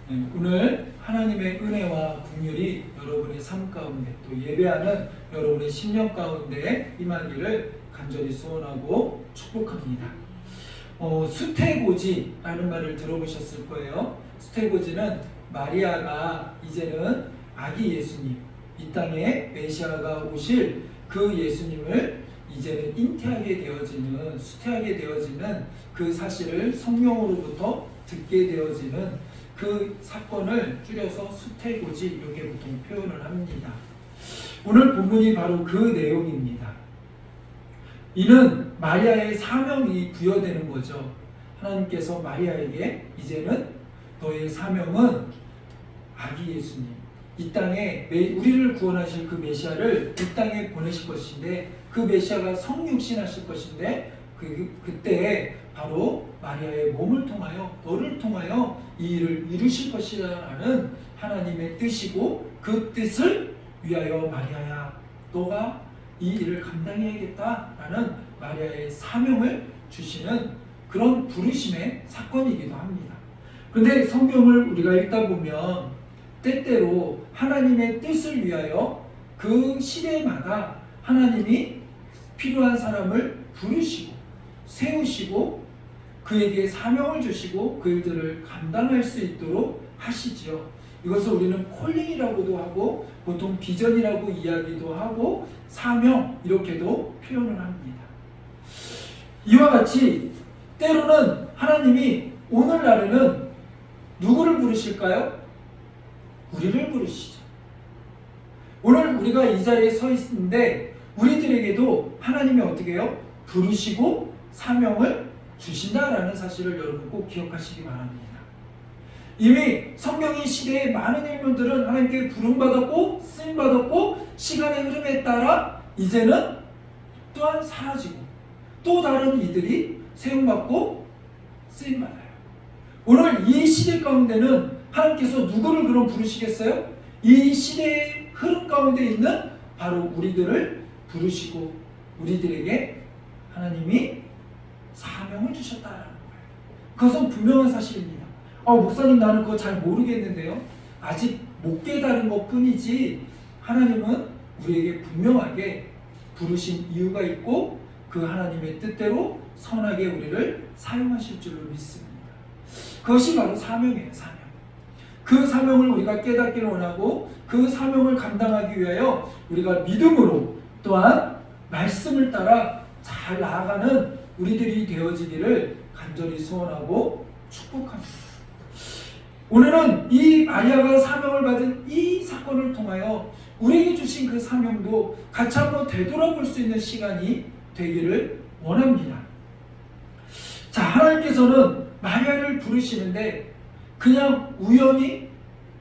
오늘 하나님의 은혜와 긍휼이 여러분의 삶 가운데 또 예배하는 여러분의 심령 가운데 임하기를 간절히 소원하고 축복합니다. 수태고지라는 말을 들어보셨을 거예요. 수태고지는 마리아가 이제는 아기 예수님, 이 땅에 메시아가 오실 그 예수님을 이제는 잉태하게 되어지는, 수태하게 되어지는 그 사실을 성령으로부터 듣게 되어지는 그 사건을 줄여서 수태고지 이렇게 보통 표현을 합니다. 오늘 본문이 바로 그 내용입니다. 이는 마리아의 사명이 부여되는 거죠. 하나님께서 마리아에게 이제는 너의 사명은 아기 예수님, 이 땅에 우리를 구원하실 그 메시아를 이 땅에 보내실 것인데, 그 메시아가 성육신하실 것인데 그때 바로 마리아의 몸을 통하여 너를 통하여 이 일을 이루실 것이라는 하나님의 뜻이고, 그 뜻을 위하여 마리아야 너가 이 일을 감당해야겠다라는 마리아의 사명을 주시는 그런 부르심의 사건이기도 합니다. 그런데 성경을 우리가 읽다 보면 때때로 하나님의 뜻을 위하여 그 시대마다 하나님이 필요한 사람을 부르시고 세우시고 그에게 사명을 주시고 그 일들을 감당할 수 있도록 하시지요. 이것을 우리는 콜링이라고도 하고 보통 비전이라고 이야기도 하고 사명 이렇게도 표현을 합니다. 이와 같이 때로는 하나님이 오늘날에는 누구를 부르실까요? 우리를 부르시죠. 오늘 우리가 이 자리에 서 있는데 우리들에게도 하나님이 어떻게 해요? 부르시고 사명을 주신다라는 사실을 여러분 꼭 기억하시기 바랍니다. 이미 성경의 시대에 많은 인물들은 하나님께 부름받았고 쓰임받았고 시간의 흐름에 따라 이제는 또한 사라지고 또 다른 이들이 세움받고 쓰임받아요. 오늘 이 시대 가운데는 하나님께서 누구를 그럼 부르시겠어요? 이 시대의 흐름 가운데 있는 바로 우리들을 부르시고 우리들에게 하나님이 사명을 주셨다라는 거예요. 그것은 분명한 사실입니다. 목사님 나는 그거 잘 모르겠는데요. 아직 못 깨달은 것 뿐이지 하나님은 우리에게 분명하게 부르신 이유가 있고 그 하나님의 뜻대로 선하게 우리를 사용하실 줄로 믿습니다. 그것이 바로 사명이에요. 사명. 그 사명을 우리가 깨닫기를 원하고 그 사명을 감당하기 위하여 우리가 믿음으로 또한 말씀을 따라 잘 나아가는 우리들이 되어지기를 간절히 소원하고 축복합니다. 오늘은 이 마리아가 사명을 받은 이 사건을 통하여 우리에게 주신 그 사명도 같이 한번 되돌아볼 수 있는 시간이 되기를 원합니다. 자, 하나님께서는 마리아를 부르시는데 그냥 우연히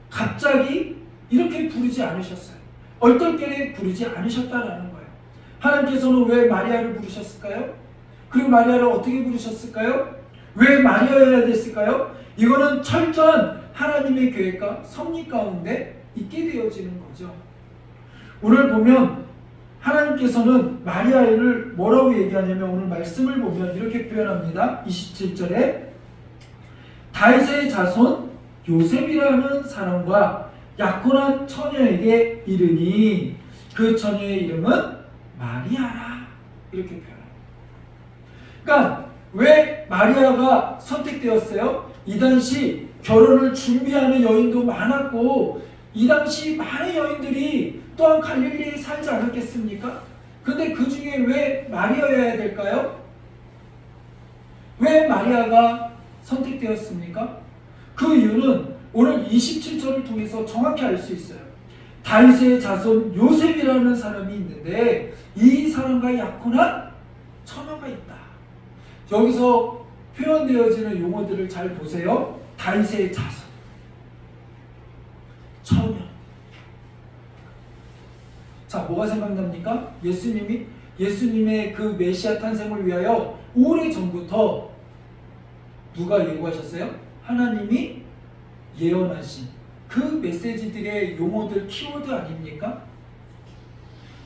갑자기 이렇게 부르지 않으셨어요. 얼떨결에 부르지 않으셨다라는 거예요. 하나님께서는 왜 마리아를 부르셨을까요? 그리고 마리아를 어떻게 부르셨을까요? 왜 마리아여야 됐을까요? 이거는 철저한 하나님의 계획과 섭리 가운데 있게 되어지는 거죠. 오늘 보면 하나님께서는 마리아를 뭐라고 얘기하냐면 오늘 말씀을 보면 이렇게 표현합니다. 27절에 다윗의 자손 요셉이라는 사람과 약혼한 처녀에게 이르니 그 처녀의 이름은 마리아라 이렇게 표현합니다. 그러니까 왜 마리아가 선택되었어요? 이 당시 결혼을 준비하는 여인도 많았고 이 당시 많은 여인들이 또한 갈릴리에 살지 않았겠습니까? 근데 그 중에 왜 마리아여야 될까요? 왜 마리아가 선택되었습니까? 그 이유는 오늘 27절을 통해서 정확히 알 수 있어요. 다윗의 자손 요셉이라는 사람이 있는데 이 사람과 약혼한 처녀가 있다. 여기서 표현되어지는 용어들을 잘 보세요. 다윗의 자손, 처녀. 자, 뭐가 생각납니까? 예수님의 그 메시아 탄생을 위하여 오래전부터 누가 예고하셨어요? 하나님이 예언하신 그 메시지들의 용어들, 키워드 아닙니까?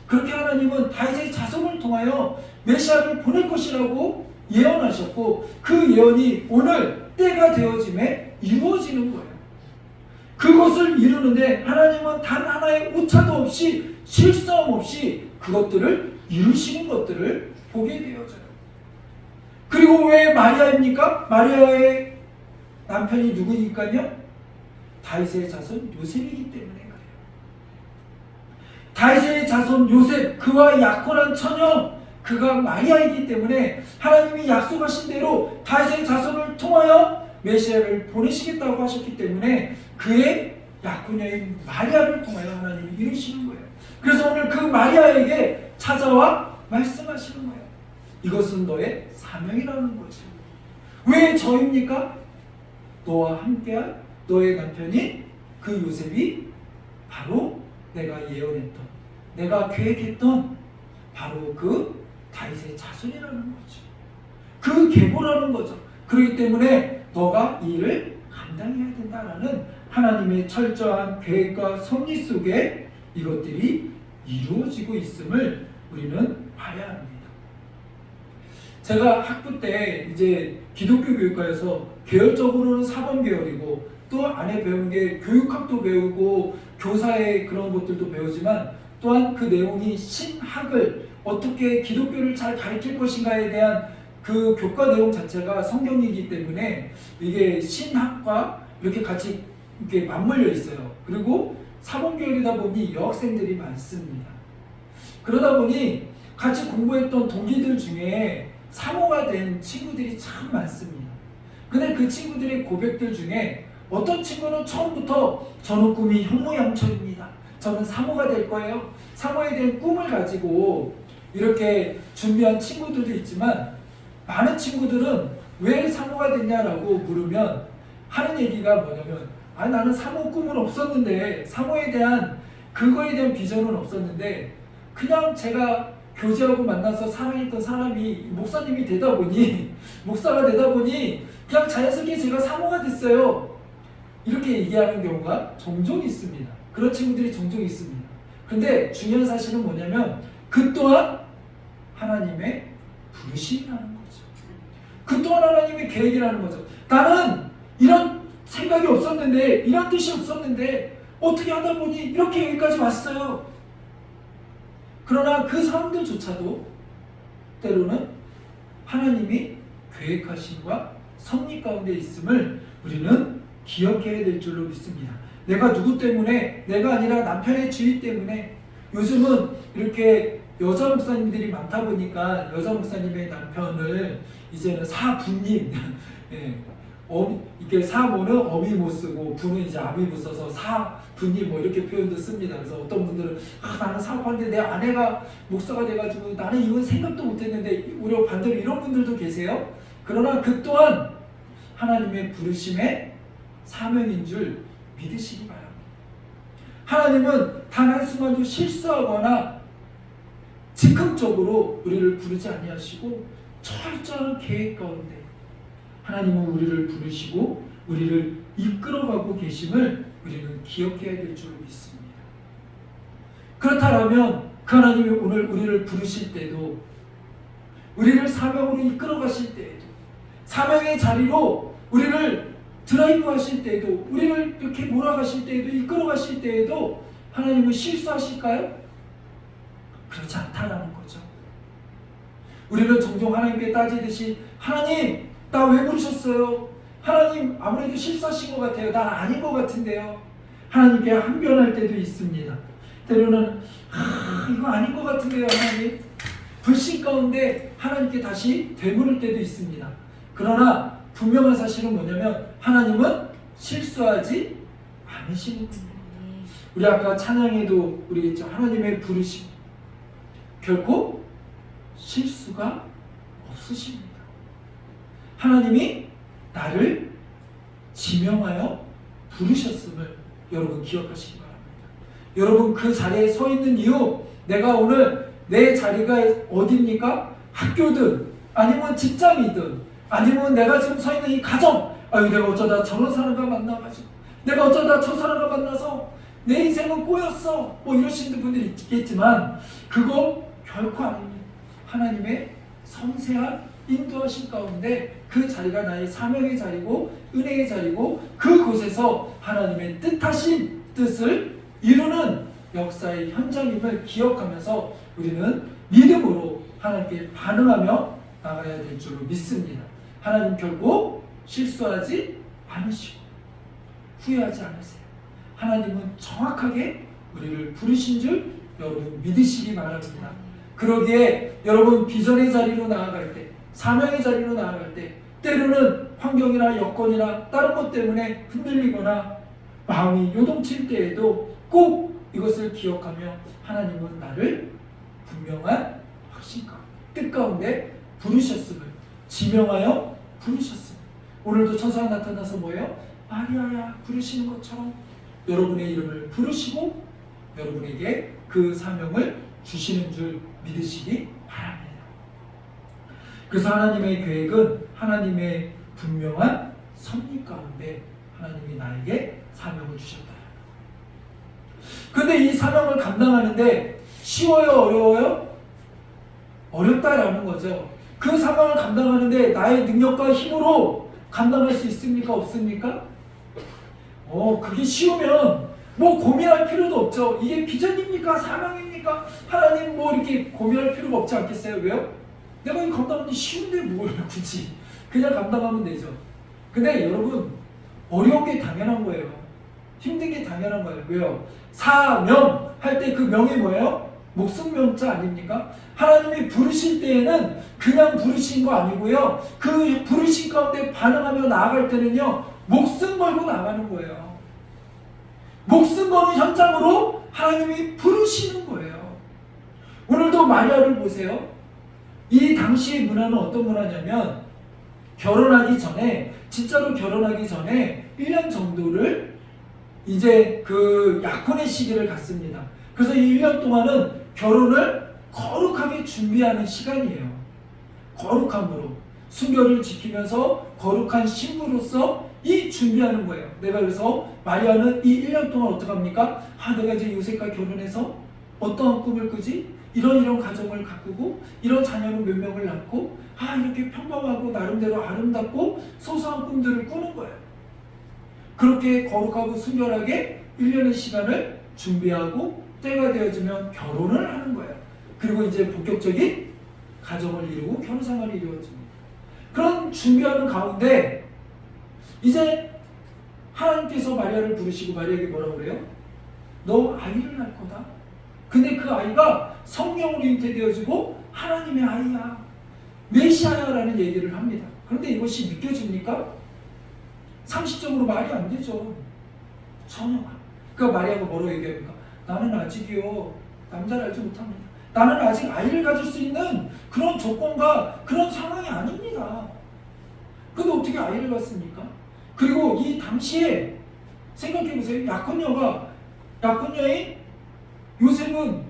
그렇게 하나님은 다윗의 자손을 통하여 메시아를 보낼 것이라고 예언하셨고 그 예언이 오늘 때가 되어짐에 이루어지는 거예요. 그것을 이루는데 하나님은 단 하나의 오차도 없이 실수함 없이 그것들을 이루시는 것들을 보게 되어져요. 그리고 왜 마리아입니까? 마리아의 남편이 누구니까요? 다윗의 자손 요셉이기 때문에 그래요. 다윗의 자손 요셉, 그와 약혼한 처녀, 그가 마리아이기 때문에 하나님이 약속하신 대로 다윗의 자손을 통하여 메시아를 보내시겠다고 하셨기 때문에 그의 약혼녀인 마리아를 통하여 하나님이 이루시는 거예요. 그래서 오늘 그 마리아에게 찾아와 말씀하시는 거예요. 이것은 너의 사명이라는 거죠. 왜 저입니까? 너와 함께할 너의 남편이 그 요셉이 바로 내가 예언했던, 내가 계획했던 바로 그 다윗의 자손이라는 거죠. 그 계보라는 거죠. 그렇기 때문에 너가 이 일을 감당해야 된다라는 하나님의 철저한 계획과 섭리 속에 이것들이 이루어지고 있음을 우리는 봐야 합니다. 제가 학부 때 이제 기독교 교육과에서 계열적으로는 사범계열이고 또 안에 배우는 게 교육학도 배우고 교사의 그런 것들도 배우지만 또한 그 내용이 신학을 어떻게 기독교를 잘 가르칠 것인가에 대한 그 교과 내용 자체가 성경이기 때문에 이게 신학과 이렇게 같이 이렇게 맞물려 있어요. 그리고 사범계열이다 보니 여학생들이 많습니다. 그러다 보니 같이 공부했던 동기들 중에 사모가 된 친구들이 참 많습니다. 근데 그 친구들의 고백들 중에 어떤 친구는 처음부터 저는 꿈이 현모양처입니다. 저는 사모가 될 거예요. 사모에 대한 꿈을 가지고 이렇게 준비한 친구들도 있지만 많은 친구들은 왜 사모가 됐냐라고 물으면 하는 얘기가 뭐냐면 나는 사모 꿈은 없었는데 사모에 대한 그거에 대한 비전은 없었는데 그냥 제가 교제하고 만나서 사랑했던 사람이 목사님이 되다 보니 목사가 되다 보니 그냥 자연스럽게 제가 사모가 됐어요. 이렇게 얘기하는 경우가 종종 있습니다. 그런 친구들이 종종 있습니다. 근데 중요한 사실은 뭐냐면 그 또한 하나님의 부르심이라는 거죠. 그 또한 하나님의 계획이라는 거죠. 나는 이런 생각이 없었는데 이런 뜻이 없었는데 어떻게 하다 보니 이렇게 여기까지 왔어요. 그러나 그 사람들조차도 때로는 하나님이 계획하심과 섭리 가운데 있음을 우리는 기억해야 될 줄로 믿습니다. 내가 누구 때문에, 내가 아니라 남편의 지위 때문에 요즘은 이렇게 여자 목사님들이 많다 보니까 여자 목사님의 남편을 이제는 사부님 이게 사모는 어미 못 쓰고 부는 이제 아비 못 써서 사부님 뭐 이렇게 표현도 씁니다. 그래서 어떤 분들은 나는 사업하는데 내 아내가 목사가 돼가지고 나는 이건 생각도 못했는데 오히려 반대로 이런 분들도 계세요. 그러나 그 또한 하나님의 부르심의 사명인 줄 믿으시기 바랍니다. 하나님은 단 한순간도 실수하거나 즉흥적으로 우리를 부르지 아니하시고 철저한 계획 가운데 하나님은 우리를 부르시고 우리를 이끌어가고 계심을 우리는 기억해야 될 줄 믿습니다. 그렇다면 그 하나님이 오늘 우리를 부르실 때도 우리를 사명으로 이끌어 가실 때에도 사명의 자리로 우리를 드라이브 하실 때에도 우리를 이렇게 몰아가실 때에도 이끌어 가실 때에도 하나님은 실수하실까요? 그렇지 않다라는 거죠. 우리는 종종 하나님께 따지듯이 하나님 나 왜 부르셨어요? 하나님 아무래도 실수하신 것 같아요. 난 아닌 것 같은데요. 하나님께 항변할 때도 있습니다. 때로는 이거 아닌 것 같은데요 하나님. 불신 가운데 하나님께 다시 되물을 때도 있습니다. 그러나 분명한 사실은 뭐냐면 하나님은 실수하지 않으시는 분이에요. 우리 아까 찬양에도 우리 했죠. 하나님의 부르심 결코 실수가 없으십니다. 하나님이 나를 지명하여 부르셨음을 여러분 기억하시기 바랍니다. 여러분 그 자리에 서 있는 이유, 내가 오늘 내 자리가 어디입니까? 학교든 아니면 직장이든 아니면 내가 지금 서 있는 이 가정, 내가 어쩌다 저런 사람과 만나가지고 내가 어쩌다 저 사람과 만나서 내 인생은 꼬였어 뭐 이러시는 분들이 있겠지만 그거 결코 아닙니다. 하나님의 섬세한 인도하신 가운데 그 자리가 나의 사명의 자리고 은혜의 자리고 그곳에서 하나님의 뜻하신 뜻을 이루는 역사의 현장임을 기억하면서 우리는 믿음으로 하나님께 반응하며 나가야 될 줄로 믿습니다. 하나님 결국 실수하지 않으시고 후회하지 않으세요. 하나님은 정확하게 우리를 부르신 줄 여러분 믿으시기 바랍니다. 그러기에 여러분 비전의 자리로 나아갈 때, 사명의 자리로 나아갈 때 때로는 환경이나 여건이나 다른 것 때문에 흔들리거나 마음이 요동칠 때에도 꼭 이것을 기억하며 하나님은 나를 분명한 확신 가운데, 뜻 가운데 부르셨음을 지명하여 부르셨습니다. 오늘도 천사가 나타나서 뭐예요? 마리아야 부르시는 것처럼 여러분의 이름을 부르시고 여러분에게 그 사명을 주시는 줄 믿으시기 바랍니다. 그래서 하나님의 계획은 하나님의 분명한 섭리 가운데 하나님이 나에게 사명을 주셨다. 그런데 이 사명을 감당하는데 쉬워요? 어려워요? 어렵다라는 거죠. 그 사명을 감당하는데 나의 능력과 힘으로 감당할 수 있습니까? 없습니까? 그게 쉬우면 뭐 고민할 필요도 없죠. 이게 비전입니까? 사명입니까? 하나님 뭐 이렇게 고민할 필요가 없지 않겠어요? 왜요? 내가 이거 감당하는데 쉬운데 뭘 굳이 그냥 감당하면 되죠. 근데 여러분 어려운 게 당연한 거예요. 힘든 게 당연한 거예요. 왜요? 사명 할 때 그 명이 뭐예요? 목숨명자 아닙니까? 하나님이 부르실 때에는 그냥 부르신 거 아니고요. 그 부르신 가운데 반응하며 나아갈 때는요. 목숨 걸고 나가는 거예요. 목숨 거는 현장으로 하나님이 부르시는 거예요. 오늘도 마리아를 보세요. 이 당시의 문화는 어떤 문화냐면 결혼하기 전에 진짜로 결혼하기 전에 1년 정도를 이제 그 약혼의 시기를 갖습니다. 그래서 이 1년 동안은 결혼을 거룩하게 준비하는 시간이에요. 거룩함으로 순결을 지키면서 거룩한 신부로서 이 준비하는 거예요. 내가 그래서 마리아는 이 1년 동안 어떻게 합니까? 내가 이제 요셉과 결혼해서 어떠한 꿈을 꾸지? 이런 가정을 가꾸고 이런 자녀는 몇 명을 낳고 이렇게 평범하고 나름대로 아름답고 소소한 꿈들을 꾸는 거예요. 그렇게 거룩하고 순결하게 1년의 시간을 준비하고 때가 되어지면 결혼을 하는 거예요. 그리고 이제 본격적인 가정을 이루고 결혼생활이 이루어집니다. 그런 준비하는 가운데 이제 하나님께서 마리아를 부르시고 마리아에게 뭐라고 그래요? 너 아이를 낳을 거다. 근데 그 아이가 성령으로 잉태되어지고 하나님의 아이야. 메시아야라는 얘기를 합니다. 그런데 이것이 믿겨집니까? 상식적으로 말이 안 되죠. 전혀. 그러니까 마리아가 뭐라고 얘기합니까? 나는 아직이요. 남자를 알지 못합니다. 나는 아직 아이를 가질 수 있는 그런 조건과 그런 상황이 아닙니다. 근데 어떻게 아이를 갖습니까? 그리고 이 당시에 생각해보세요. 약혼녀인 요셉은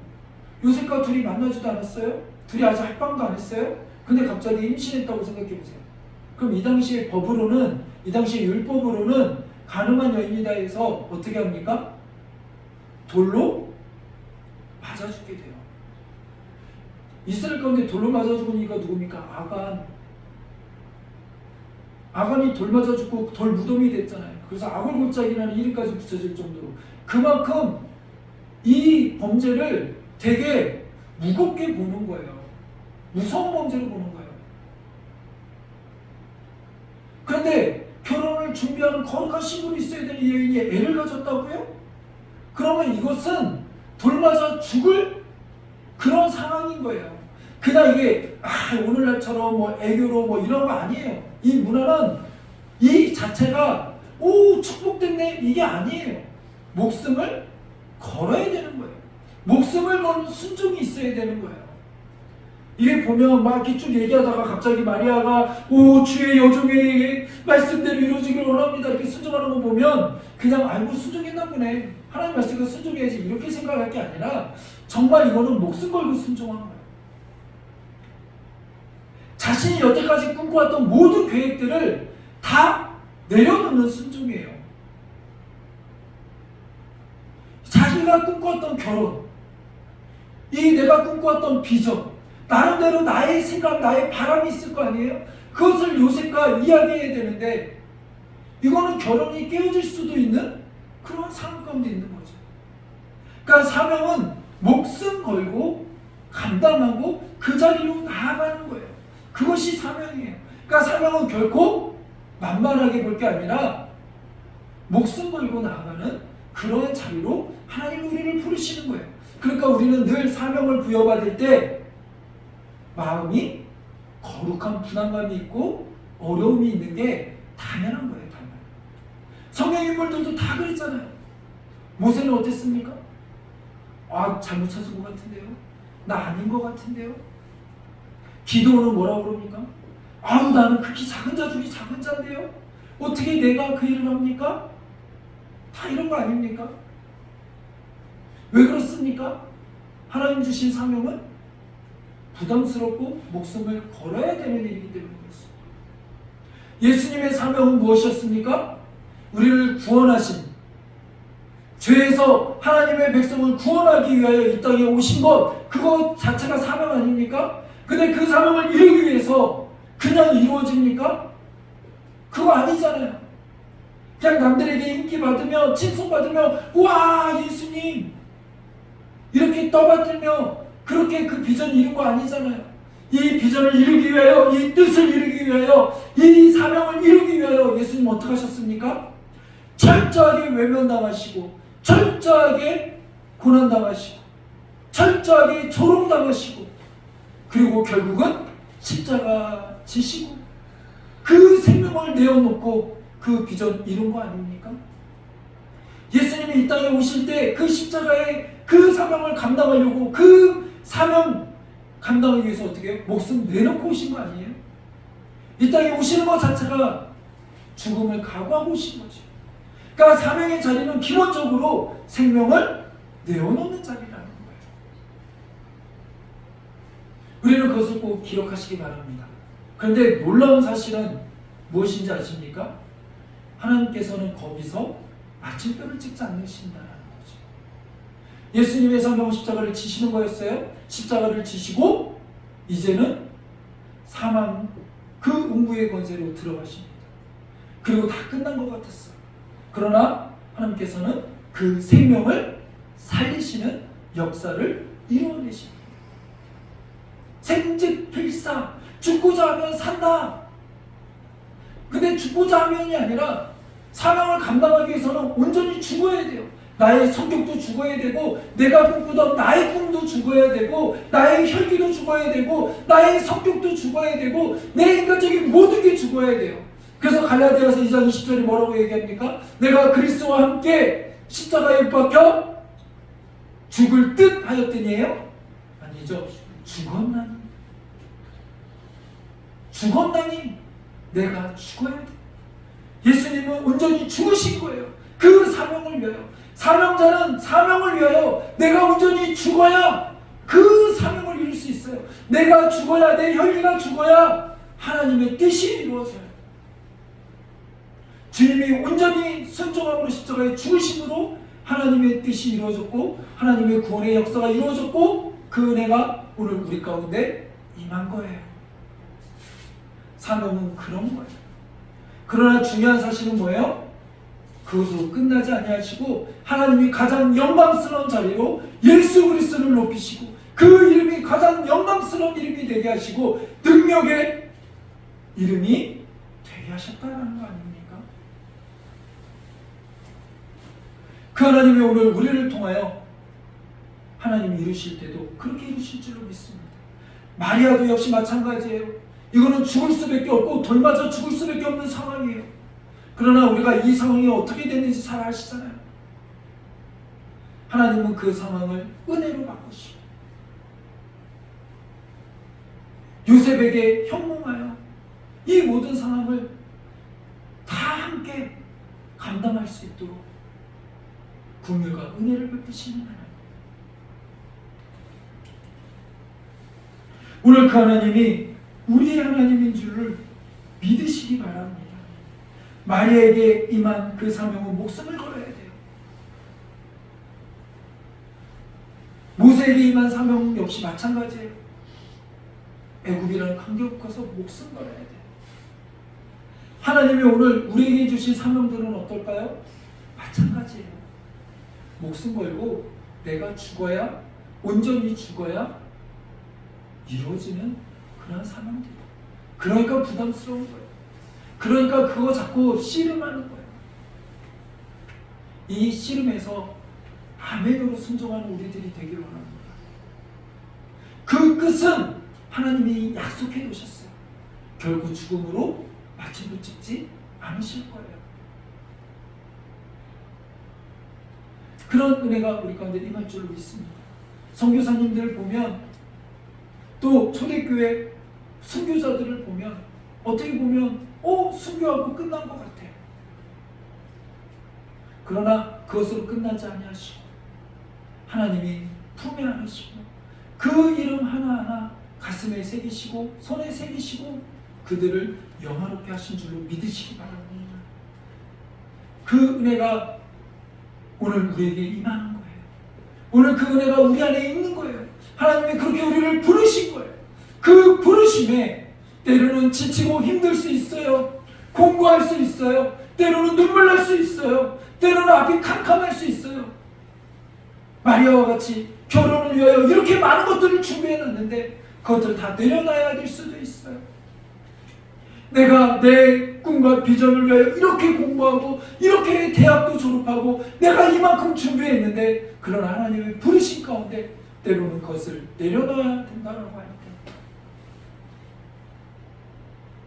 요셉과 둘이 만나지도 않았어요. 둘이 아직 합방도 안 했어요. 근데 갑자기 임신했다고 생각해보세요. 그럼 이 당시의 법으로는, 이 당시의 율법으로는 가늠한 여인이다 해서 어떻게 합니까? 돌로 맞아 죽게 돼요. 이스라엘 가운데 돌로 맞아 죽은 이가 누굽니까? 아간이 돌 맞아 죽고 돌 무덤이 됐잖아요. 그래서 아골골짜기라는 이름까지 붙여질 정도로 그만큼 이 범죄를 되게 무겁게 보는 거예요. 무서운 범죄로 보는 거예요. 그런데 결혼을 준비하는 거룩한 신분이 있어야 되는 이 여인이 애를 가졌다고요? 그러면 이것은 돌 맞아 죽을 그런 상황인 거예요. 그냥 이게 오늘날처럼 뭐 애교로 뭐 이런 거 아니에요. 이 문화는 이 자체가 축복됐네 이게 아니에요. 목숨을 걸어야 되는 거예요. 목숨을 건 순종이 있어야 되는 거예요. 이게 보면 막 이렇게 쭉 얘기하다가 갑자기 마리아가 주의 여종의 말씀대로 이루어지길 원합니다 이렇게 순종하는 거 보면 그냥 알고 순종했나 보네. 하나님 말씀을 순종해야지 이렇게 생각할 게 아니라 정말 이거는 목숨 걸고 순종하는 거예요. 자신이 여태까지 꿈꿔왔던 모든 계획들을 다 내려놓는 순종이에요. 자기가 꿈꿔왔던 결혼, 이 내가 꿈꿔왔던 비전, 나름대로 나의 생각, 나의 바람이 있을 거 아니에요? 그것을 요셉과 이야기해야 되는데 이거는 결혼이 깨어질 수도 있는 그런 상황 가운데 있는 거죠. 그러니까 사명은 목숨 걸고 감당하고 그 자리로 나아가는 거예요. 그것이 사명이에요. 그러니까 사명은 결코 만만하게 볼 게 아니라 목숨 걸고 나아가는 그런 자리로 하나님 우리를 부르시는 거예요. 그러니까 우리는 늘 사명을 부여받을 때 마음이 거룩한 불안감이 있고 어려움이 있는 게 당연한 거예요. 당연. 성경 인물들도 다 그랬잖아요. 모세는 어땠습니까? 잘못 찾은 것 같은데요. 나 아닌 것 같은데요. 기도는 뭐라고 그럽니까? 나는 극히 작은 자 중에 작은 자인데요. 어떻게 내가 그 일을 합니까? 다 이런 거 아닙니까? 왜 그렇습니까? 하나님 주신 사명은 부담스럽고 목숨을 걸어야 되는 일이기 때문에 그렇습니다. 예수님의 사명은 무엇이었습니까? 우리를 구원하신, 죄에서 하나님의 백성을 구원하기 위하여 이 땅에 오신 것, 그것 자체가 사명 아닙니까? 근데 그 사명을 이루기 위해서 그냥 이루어집니까? 그거 아니잖아요. 그냥 남들에게 인기 받으며 칭송받으며 와 예수님 이렇게 떠받들며 그렇게 그 비전 이룬 거 아니잖아요. 이 비전을 이루기 위하여, 이 뜻을 이루기 위하여, 이 사명을 이루기 위하여 예수님 어떻게 하셨습니까? 철저하게 외면당하시고 철저하게 고난당하시고 철저하게 조롱당하시고 그리고 결국은 십자가 지시고 그 생명을 내어놓고 그 비전 이룬 거 아닙니까? 예수님이 이 땅에 오실 때 그 십자가의 그 사명을 감당하려고 그 사명 감당하기 위해서 어떻게 해요? 목숨 내놓고 오신 거 아니에요? 이 땅에 오시는 것 자체가 죽음을 각오하고 오신 거죠. 그러니까 사명의 자리는 기본적으로 생명을 내어놓는 자리라는 거예요. 우리는 그것을 꼭 기억하시기 바랍니다. 그런데 놀라운 사실은 무엇인지 아십니까? 하나님께서는 거기서 마침표를 찍지 않으신다는 거죠. 예수님의 사명은 십자가를 지시는 거였어요. 십자가를 지시고 이제는 사망 그 음부의 권세로 들어가십니다. 그리고 다 끝난 것 같았어요. 그러나 하나님께서는 그 생명을 살리시는 역사를 이루어내십니다. 생즉 필사, 죽고자 하면 산다. 근데 죽고자 하면이 아니라 사명을 감당하기 위해서는 온전히 죽어야 돼요. 나의 성격도 죽어야 되고 내가 꿈꾸던 나의 꿈도 죽어야 되고 나의 혈기도 죽어야 되고 나의 성격도 죽어야 되고 내 인간적인 모든 게 죽어야 돼요. 그래서 갈라디아서 2장 20절에 뭐라고 얘기합니까? 내가 그리스도와 함께 십자가에 못 박혀 죽을 듯 하였더니에요? 아니죠. 죽었나니. 죽었나니 내가 죽어야 돼. 예수님은 온전히 죽으신 거예요. 그 사명을 위하여. 사명자는 사명을 위하여 내가 온전히 죽어야 그 사명을 이룰 수 있어요. 내가 죽어야, 내 혈기가 죽어야 하나님의 뜻이 이루어져요. 주님이 온전히 순종함으로 십자가에 죽으심으로 하나님의 뜻이 이루어졌고 하나님의 구원의 역사가 이루어졌고 그 은혜가 오늘 우리 가운데 임한 거예요. 사명은 그런 거예요. 그러나 중요한 사실은 뭐예요? 그것으로 끝나지 아니하시고 하나님이 가장 영광스러운 자리로 예수 그리스도를 높이시고 그 이름이 가장 영광스러운 이름이 되게 하시고 능력의 이름이 되게 하셨다는 거 아닙니까? 그 하나님이 오늘 우리를 통하여 하나님이 이루실 때도 그렇게 이루실 줄로 믿습니다. 마리아도 역시 마찬가지예요. 이거는 죽을 수밖에 없고 돌맞아 죽을 수밖에 없는 상황이에요. 그러나 우리가 이 상황이 어떻게 됐는지 잘 아시잖아요. 하나님은 그 상황을 은혜로 바꾸시고 요셉에게 현몽하여 이 모든 상황을 다 함께 감당할 수 있도록 긍휼과 은혜를 베푸시는 하나님. 오늘 그 하나님이 우리의 하나님인 줄을 믿으시기 바랍니다. 마리아에게 임한 그 사명은 목숨을 걸어야 돼요. 모세에게 임한 사명 역시 마찬가지예요. 애굽이라는 강경 가서 목숨 걸어야 돼. 하나님이 오늘 우리에게 주신 사명들은 어떨까요? 마찬가지예요. 목숨 걸고 내가 죽어야, 온전히 죽어야 이루어지는 그런 사명들이에요. 그러니까 부담스러운 거예요. 그러니까 그거 자꾸 씨름하는 거예요. 이 씨름에서 아멘으로 순종하는 우리들이 되기를 원합니다. 그 끝은 하나님이 약속해 놓으셨어요. 결국 죽음으로 마침도 찍지 않으실 거예요. 그런 은혜가 우리 가운데 임할 줄로 믿습니다. 선교사님들 보면, 또 초대교회 순교자들을 보면 어떻게 보면 순교하고 끝난 것 같아요. 그러나 그것으로 끝나지 아니하시고 하나님이 품에 안으시고 그 이름 하나하나 가슴에 새기시고 손에 새기시고 그들을 영화롭게 하신 줄로 믿으시기 바랍니다. 그 은혜가 오늘 우리에게 임하는 거예요. 오늘 그 은혜가 우리 안에 있는 거예요. 하나님이 그렇게 우리를 부르신 거예요. 그 부르심에 때로는 지치고 힘들 수 있어요. 공고할 수 있어요. 때로는 눈물 날 수 있어요. 때로는 앞이 캄캄할 수 있어요. 마리아와 같이 결혼을 위하여 이렇게 많은 것들을 준비해놨는데 그것들을 다 내려놔야 될 수도 있어요. 내가 내 꿈과 비전을 위하여 이렇게 공부하고 이렇게 대학도 졸업하고 내가 이만큼 준비했는데 그러나 하나님의 부르심 가운데 때로는 그것을 내려놔야 된다라고 할 때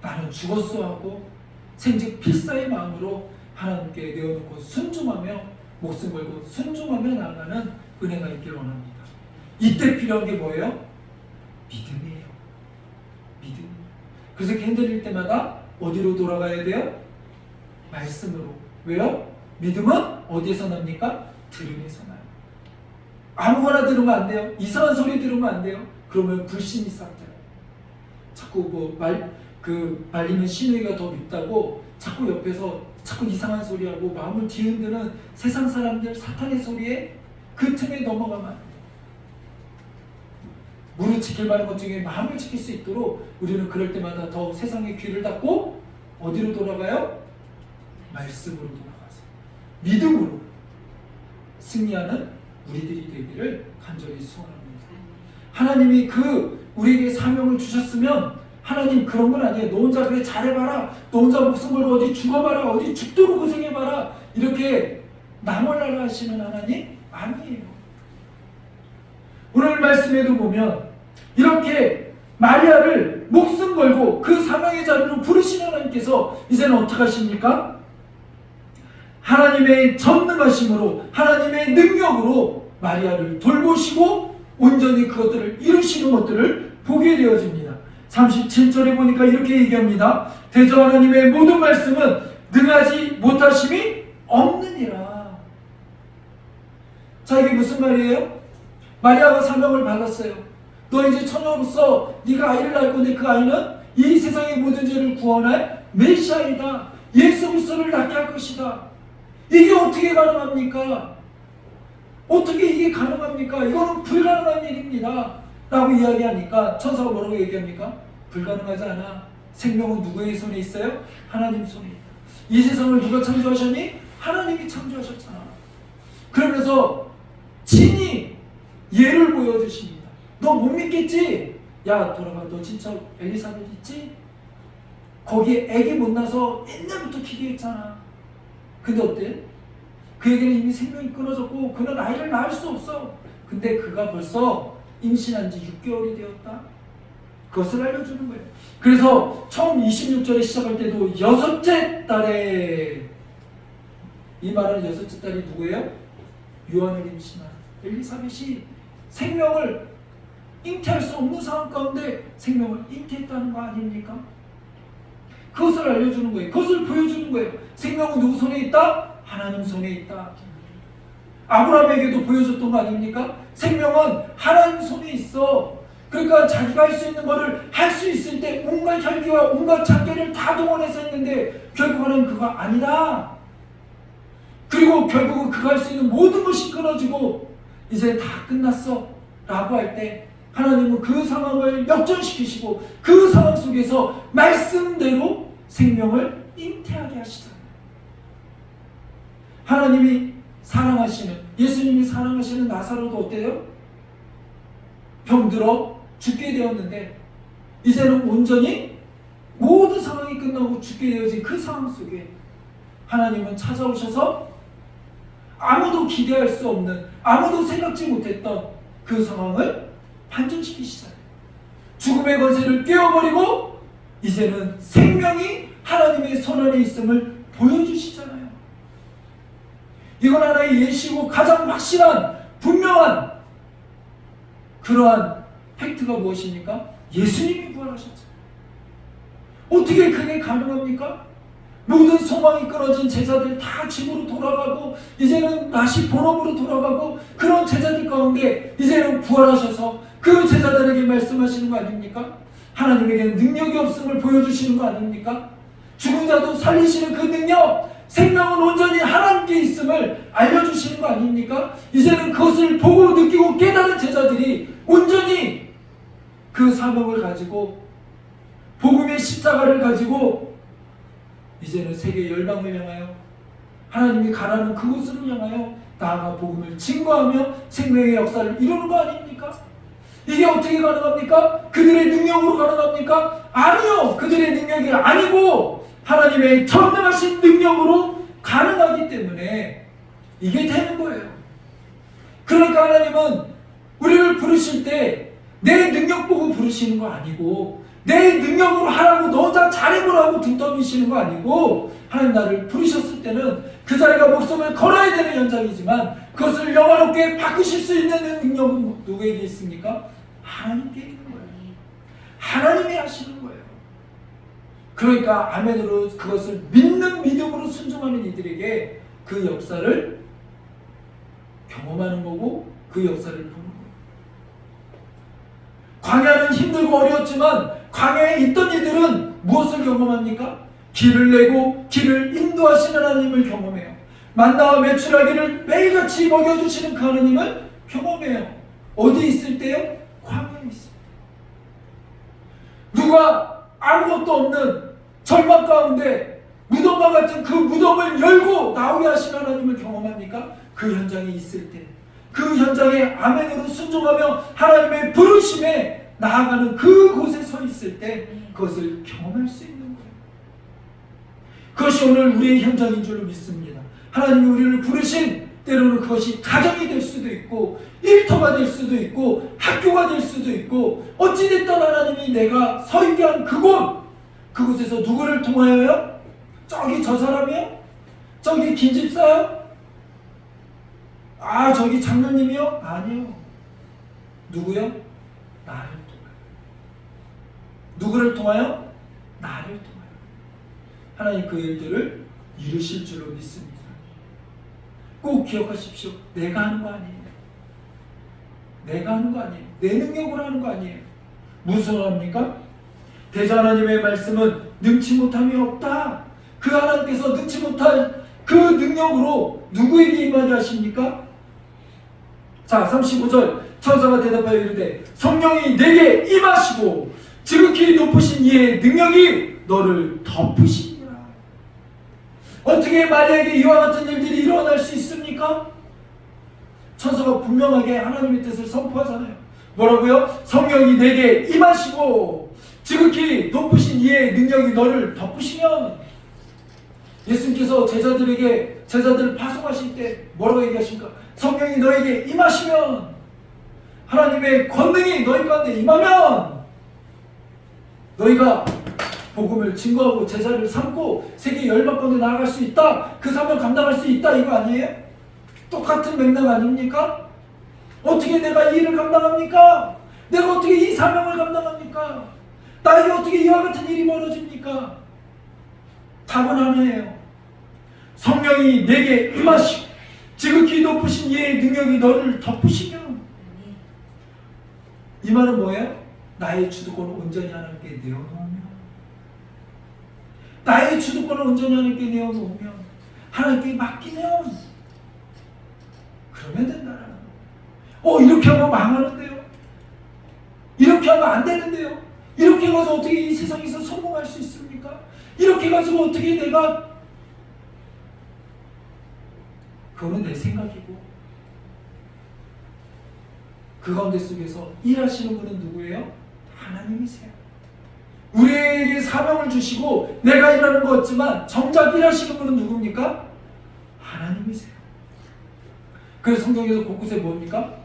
나는 죽었어 하고 생직 필사의 마음으로 하나님께 내어놓고 순종하며 목숨 걸고 순종하며 나아가는 은혜가 있기를 원합니다. 이때 필요한 게 뭐예요? 믿음이에요. 믿음. 그래서 흔들릴 때마다 어디로 돌아가야 돼요? 말씀으로. 왜요? 믿음은 어디에서 납니까? 들음에서 나요. 아무거나 들으면 안 돼요. 이상한 소리 들으면 안 돼요. 그러면 불신이 싹트요. 자꾸 말리는 시누이가 더 밉다고 자꾸 옆에서 자꾸 이상한 소리하고 마음을 뒤흔드는 세상 사람들 사탄의 소리에 그 틈에 넘어가면 안 돼요. 무릇 지킬 만한 것 중에 마음을 지킬 수 있도록 우리는 그럴 때마다 더 세상의 귀를 닫고 어디로 돌아가요? 말씀으로 돌아가서 믿음으로 승리하는 우리들이 되기를 간절히 소원합니다. 하나님이 우리에게 사명을 주셨으면 하나님 그런 건 아니에요. 너 혼자 그래 잘해봐라. 너 혼자 목숨 걸고 어디 죽어봐라. 어디 죽도록 고생해봐라. 이렇게 나몰라라 하시는 하나님 아니에요. 오늘 말씀에도 보면 이렇게 마리아를 목숨 걸고 그 사명의 자리로 부르신 하나님께서 이제는 어떻게 하십니까? 하나님의 전능하심으로 하나님의 능력으로 마리아를 돌보시고 온전히 그것들을 이루시는 것들을 보게 되어집니다. 37절에 보니까 이렇게 얘기합니다. 대저 하나님의 모든 말씀은 능하지 못하심이 없느니라. 자, 이게 무슨 말이에요? 마리아가 사명을 받았어요. 너 이제 처녀로서 네가 아이를 낳을 건데 그 아이는 이 세상의 모든 죄를 구원할 메시아이다. 예수 그리스도를 낳게 할 것이다. 이게 어떻게 가능합니까? 어떻게 이게 가능합니까? 이거는 불가능한 일입니다. 라고 이야기하니까 천사가 뭐라고 얘기합니까? 불가능하지 않아. 생명은 누구의 손에 있어요? 하나님 손에 있다. 이 세상을 누가 창조하셨니? 하나님이 창조하셨잖아. 그러면서 친히 예를 보여주십니다. 너 못 믿겠지? 야 돌아가. 너 진짜 엘리사벳 있지? 거기에 애기 못 낳아서 옛날부터 기도했잖아. 근데 어때? 그에게는 이미 생명이 끊어졌고 그는 아이를 낳을 수 없어. 근데 그가 벌써 임신한 지 6개월이 되었다. 그것을 알려주는 거예요. 그래서 처음 26절에 시작할 때도 여섯째 달에, 이 말하는 여섯째 딸이 누구예요? 요한을 임신한 엘리사벳이 생명을 잉태할 수 없는 상황 가운데 생명을 잉태했다는 거 아닙니까? 그것을 알려주는 거예요. 그것을 보여주는 거예요. 생명은 누구 손에 있다? 하나님 손에 있다. 아브라함에게도 보여줬던 거 아닙니까? 생명은 하나님 손에 있어. 그러니까 자기가 할 수 있는 것을 할 수 있을 때 온갖 혈기와 온갖 장계를 다 동원해서 했는데 결국은 그가 아니다. 그리고 결국은 그가 할 수 있는 모든 것이 끊어지고 이제 다 끝났어 라고 할 때 하나님은 그 상황을 역전시키시고 그 상황 속에서 말씀대로 생명을 잉태하게 하시잖아요. 하나님이 사랑하시는, 예수님이 사랑하시는 나사로도 어때요? 병들어 죽게 되었는데 이제는 온전히 모든 상황이 끝나고 죽게 되어진 그 상황 속에 하나님은 찾아오셔서 아무도 기대할 수 없는, 아무도 생각지 못했던 그 상황을 반전시키시잖아요. 죽음의 권세를 깨어버리고 이제는 생명이 하나님의 손 안에 있음을 보여주시잖아요. 이건 하나의 예시고 가장 확실한, 분명한 그러한 팩트가 무엇입니까? 예수님이 부활하셨죠. 어떻게 그게 가능합니까? 모든 소망이 끊어진 제자들 다 집으로 돌아가고 이제는 다시 본업으로 돌아가고 그런 제자들 가운데 이제는 부활하셔서 그 제자들에게 말씀하시는 거 아닙니까? 하나님에게는 능력이 없음을 보여주시는 거 아닙니까? 죽은 자도 살리시는 그 능력, 생명은 온전히 하나님께 있음을 알려주시는 거 아닙니까? 이제는 그것을 보고 느끼고 깨달은 제자들이 온전히 그 사명을 가지고 복음의 십자가를 가지고 이제는 세계 열방을 향하여 하나님이 가라는 그곳을 향하여 나아가 복음을 증거하며 생명의 역사를 이루는 거 아닙니까? 이게 어떻게 가능합니까? 그들의 능력으로 가능합니까? 아니요! 그들의 능력이 아니고 하나님의 전능하신 능력으로 가능하기 때문에 이게 되는 거예요. 그러니까 하나님은 우리를 부르실 때 내 능력 보고 부르시는 거 아니고 내 능력으로 하라고 너 혼자 잘해보라고 등 떠미시는 거 아니고 하나님 나를 부르셨을 때는 그 자리가 목숨을 걸어야 되는 현장이지만 그것을 영화롭게 바꾸실 수 있는 능력은 누구에게 있습니까? 하나님께 있는 거예요. 하나님이 하시는 거예요. 그러니까 아멘으로 그것을 믿는 믿음으로 순종하는 이들에게 그 역사를 경험하는 거고 그 역사를 보는 거예요. 광야는 힘들고 어려웠지만 광야에 있던 이들은 무엇을 경험합니까? 길을 내고 길을 인도하시는 하나님을 경험해요. 만나와 메추라기를 매일같이 먹여주시는 그 하나님을 경험해요. 어디 있을 때요? 광야에 있습니다. 누가 아무것도 없는 절망 가운데 무덤과 같은 그 무덤을 열고 나오게 하시는 하나님을 경험합니까? 그 현장에 있을 때, 그 현장에 아멘으로 순종하며 하나님의 부르심에 나아가는 그곳에 서 있을 때 그것을 경험할 수 있는 거예요. 그것이 오늘 우리의 현장인 줄로 믿습니다. 하나님이 우리를 부르신 때로는 그것이 가정이 될 수도 있고 일터가 될 수도 있고 학교가 될 수도 있고 어찌됐든 하나님이 내가 서 있게 한 그곳에서 누구를 통하여요? 저기 저 사람이요? 저기 김집사요? 아 저기 장로님이요? 아니요. 누구요? 나를 통하여. 누구를 통하여? 나를 통하여. 하나님 그 일들을 이루실 줄로 믿습니다. 꼭 기억하십시오. 내가 하는 거 아니에요. 내가 하는 거 아니에요. 내 능력으로 하는 거 아니에요. 무슨 소리입니까? 대저 하나님의 말씀은 능치 못함이 없다. 그 하나님께서 능치 못할 그 능력으로 누구에게 임하게 하십니까? 자 35절 천사가 대답하여 이르되 성령이 내게 임하시고 지극히 높으신 이의 능력이 너를 덮으시니라. 어떻게 마리아에게 이와 같은 일들이 일어날 수 있습니까? 천사가 분명하게 하나님의 뜻을 선포하잖아요. 뭐라고요? 성령이 내게 임하시고 지극히 높으신 이의 능력이 너를 덮으시면 예수님께서 제자들을 파송하실 때 뭐라고 얘기하십니까? 성령이 너에게 임하시면 하나님의 권능이 너희 가운데 임하면 너희가 복음을 증거하고 제자를 삼고 세계 열방 가운데 나아갈 수 있다. 그 사명 감당할 수 있다. 이거 아니에요? 똑같은 맥락 아닙니까? 어떻게 내가 이 일을 감당합니까? 내가 어떻게 이 사명을 감당합니까? 나에게 어떻게 이와 같은 일이 벌어집니까? 답은 하나예요. 성령이 내게 임하시고 지극히 높으신 이의 능력이 너를 덮으시면 이 말은 뭐예요? 나의 주도권을 온전히 하나님께 내어놓으면 나의 주도권을 온전히 하나님께 내어놓으면 하나님께 맡기면 그러면 된다라는 거예요. 이렇게 하면 망하는데요? 이렇게 하면 안 되는데요. 이렇게 해가지고 어떻게 이 세상에서 성공할 수 있습니까? 이렇게 해가지고 어떻게 내가, 그거는 내 생각이고, 그 가운데 속에서 일하시는 분은 누구예요? 하나님이세요. 우리에게 사명을 주시고 내가 일하는 것 같지만 정작 일하시는 분은 누굽니까? 하나님이세요. 그래서 성경에서 곳곳에 뭡니까?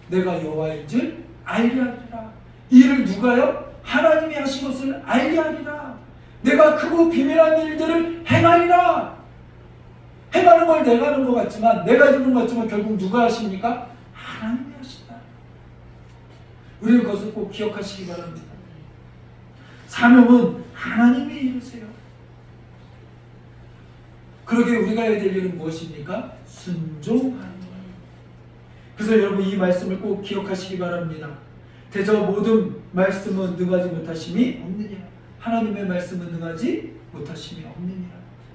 내가 여호와인 줄 알게 하리라. 이를 누가요? 하나님이 하신 것을 알게 하리라. 내가 크고 비밀한 일들을 행하리라. 행하는 걸 내가 하는 것 같지만, 내가 이루는 것 같지만 결국 누가 하십니까? 하나님이 하신다. 우리는 그것을 꼭 기억하시기 바랍니다. 사명은 하나님이 이루세요. 그러게 우리가 해야 될 일은 무엇입니까? 순종하는 거예요. 그래서 여러분 이 말씀을 꼭 기억하시기 바랍니다. 대저 모든 말씀은 능하지 못하심이 없느냐. 하나님의 말씀은 능하지 못하심이 없느냐.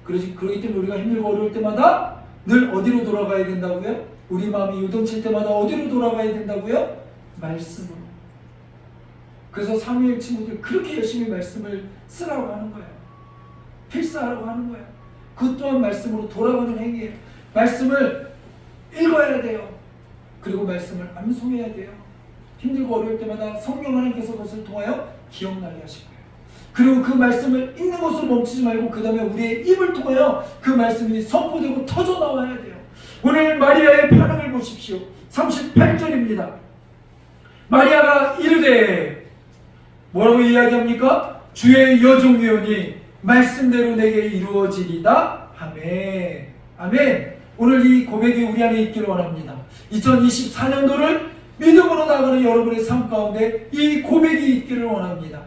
그렇기 때문에 우리가 힘들고 어려울 때마다 늘 어디로 돌아가야 된다고요? 우리 마음이 요동칠 때마다 어디로 돌아가야 된다고요? 말씀으로. 그래서 사무엘 친구들 그렇게 열심히 말씀을 쓰라고 하는 거예요. 필사하라고 하는 거예요. 그것 또한 말씀으로 돌아가는 행위예요. 말씀을 읽어야 돼요. 그리고 말씀을 암송해야 돼요. 힘들고 어려울 때마다 성령 하나님께서 그것을 통하여 기억나게 하실 거예요. 그리고 그 말씀을 읽는 것으로 멈추지 말고 그 다음에 우리의 입을 통하여 그 말씀이 선포되고 터져나와야 돼요. 오늘 마리아의 반응을 보십시오. 38절입니다. 마리아가 이르되, 뭐라고 이야기합니까? 주의 여종이오니 말씀대로 내게 이루어지리다. 아멘. 아멘. 오늘 이 고백이 우리 안에 있기를 원합니다. 2024년도를 믿음으로 나가는 여러분의 삶 가운데 이 고백이 있기를 원합니다.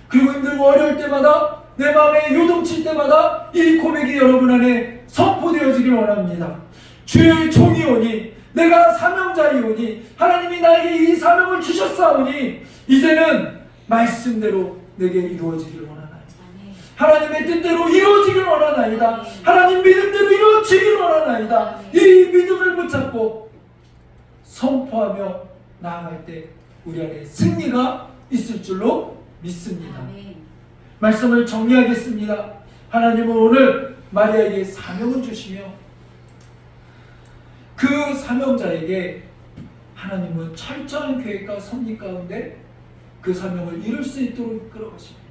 그리고 힘들고 어려울 때마다, 내 마음에 요동칠 때마다 이 고백이 여러분 안에 선포되어지기를 원합니다. 주의 종이오니, 내가 사명자이오니, 하나님이 나에게 이 사명을 주셨사오니 이제는 말씀대로 내게 이루어지기를 원하나이다. 하나님의 뜻대로 이루어지기를 원하나이다. 하나님 믿음대로 이루어지기를 원하나이다. 이 믿음을 붙잡고 선포하며 나아갈 때 우리 안에 승리가 있을 줄로 믿습니다. 말씀을 정리하겠습니다. 하나님은 오늘 마리아에게 사명을 주시며 그 사명자에게 하나님은 철저한 계획과 섭리 가운데 그 사명을 이룰 수 있도록 이끌어가십니다.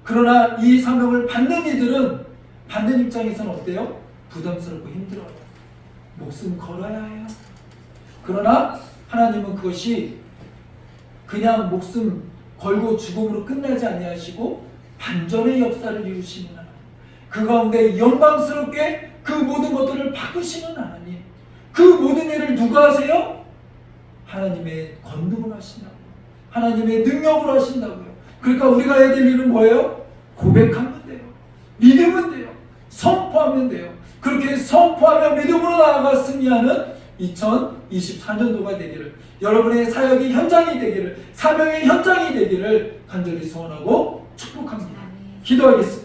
그러나 이 사명을 받는 이들은 받는 입장에서는 어때요? 부담스럽고 힘들어요. 목숨 걸어야 해요. 그러나 하나님은 그것이 그냥 목숨 걸고 죽음으로 끝나지 아니하시고 반전의 역사를 이루시는 하나님, 그 가운데 영광스럽게 그 모든 것들을 바꾸시는 하나님, 그 모든 일을 누가 하세요? 하나님의 권능으로 하신다고요. 하나님의 능력으로 하신다고요. 그러니까 우리가 해야 될 일은 뭐예요? 고백하면 돼요. 믿으면 돼요. 선포하면 돼요. 그렇게 선포하며 믿음으로 나아가 승리하는 2024년도가 되기를, 여러분의 사역의 현장이 되기를, 사명의 현장이 되기를 간절히 소원하고 축복합니다. 기도하겠습니다.